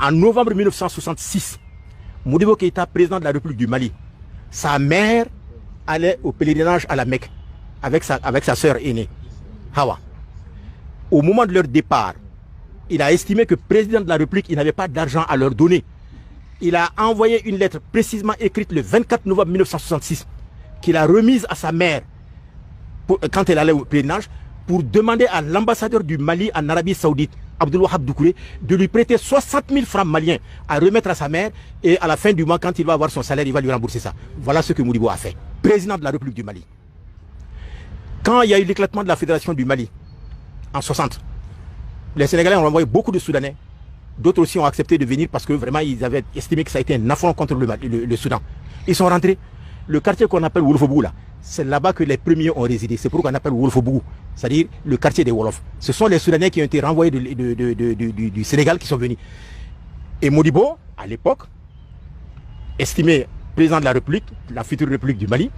En novembre 1966, Modibo Keïta, président de la République du Mali, sa mère allait au pèlerinage à la Mecque avec sa sœur aînée, Hawa. Au moment de leur départ, il a estimé que le président de la République, il n'avait pas d'argent à leur donner. Il a envoyé une lettre précisément écrite le 24 novembre 1966 qu'il a remise à sa mère quand elle allait au pèlerinage pour demander à l'ambassadeur du Mali en Arabie Saoudite, Abdul Wahab Doucouré, de lui prêter 60 000 francs maliens à remettre à sa mère, et à la fin du mois, quand il va avoir son salaire, il va lui rembourser ça. Voilà ce que Modibo a fait. Président de la République du Mali. Quand il y a eu l'éclatement de la Fédération du Mali, en 60, les Sénégalais ont envoyé beaucoup de Soudanais. D'autres aussi ont accepté de venir parce que vraiment ils avaient estimé que ça a été un affront contre le Soudan. Ils sont rentrés. Le quartier qu'on appelle Wolfobou, là, c'est là-bas que les premiers ont résidé. C'est pourquoi on appelle Wolfobou, c'est-à-dire le quartier des Wolofs. Ce sont les Soudanais qui ont été renvoyés du Sénégal qui sont venus. Et Modibo, à l'époque, estimé président de la République, la future République du Mali,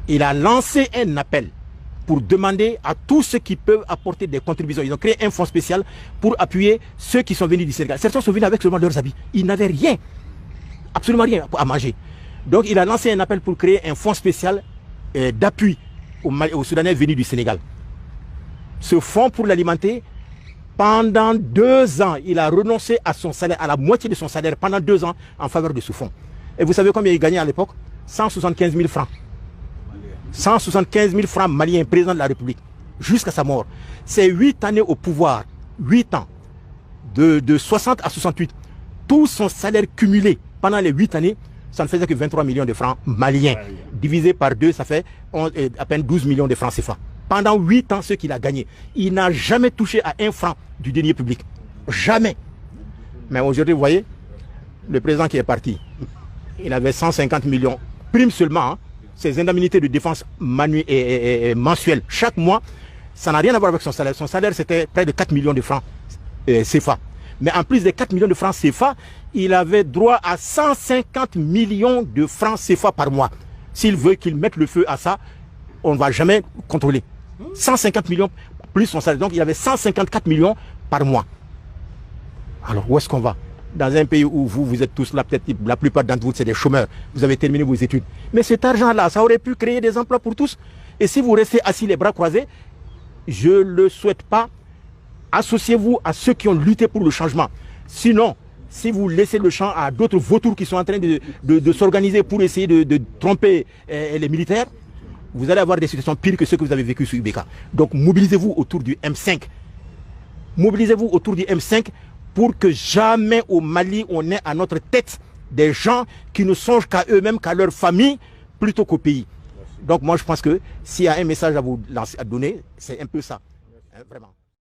il a lancé un appel pour demander à tous ceux qui peuvent apporter des contributions. Ils ont créé un fonds spécial pour appuyer ceux qui sont venus du Sénégal. Certains sont venus avec seulement leurs habits. Ils n'avaient rien, absolument rien à manger. Donc il a lancé un appel pour créer un fonds spécial d'appui aux Soudanais venus du Sénégal. Ce fonds, pour l'alimenter, pendant 2 ans, il a renoncé à son salaire, à la moitié de son salaire, pendant 2 ans, en faveur de ce fonds. Et vous savez combien il gagnait à l'époque? 175 000 francs. 175 000 francs maliens, président de la République, jusqu'à sa mort. C'est 8 années au pouvoir, 8 ans, de 60 à 68. Tout son salaire cumulé pendant les 8 années, ça ne faisait que 23 millions de francs maliens. Divisé par 2, ça fait à peine 12 millions de francs CFA. Pendant 8 ans, ce qu'il a gagné, il n'a jamais touché à 1 franc du denier public. Jamais. Mais aujourd'hui, vous voyez, le président qui est parti, il avait 150 millions, prime seulement, hein, ses indemnités de défense mensuelles chaque mois, ça n'a rien à voir avec son salaire. Son salaire, c'était près de 4 millions de francs CFA. Mais en plus des 4 millions de francs CFA, il avait droit à 150 millions de francs CFA par mois. S'il veut qu'il mette le feu à ça, on ne va jamais contrôler. 150 millions plus son salaire. Donc il avait 154 millions par mois. Alors où est-ce qu'on va? Dans un pays où vous êtes tous là, peut-être la plupart d'entre vous, c'est des chômeurs. Vous avez terminé vos études. Mais cet argent-là, ça aurait pu créer des emplois pour tous. Et si vous restez assis les bras croisés, je ne le souhaite pas. Associez-vous à ceux qui ont lutté pour le changement. Sinon, si vous laissez le champ à d'autres vautours qui sont en train de s'organiser pour essayer de tromper les militaires, vous allez avoir des situations pires que ceux que vous avez vécues sur Ibeka. Donc mobilisez-vous autour du M5. Mobilisez-vous autour du M5 pour que jamais au Mali on ait à notre tête des gens qui ne songent qu'à eux-mêmes, qu'à leur famille, plutôt qu'au pays. Donc moi je pense que s'il y a un message à vous donner, c'est un peu ça. Hein, vraiment.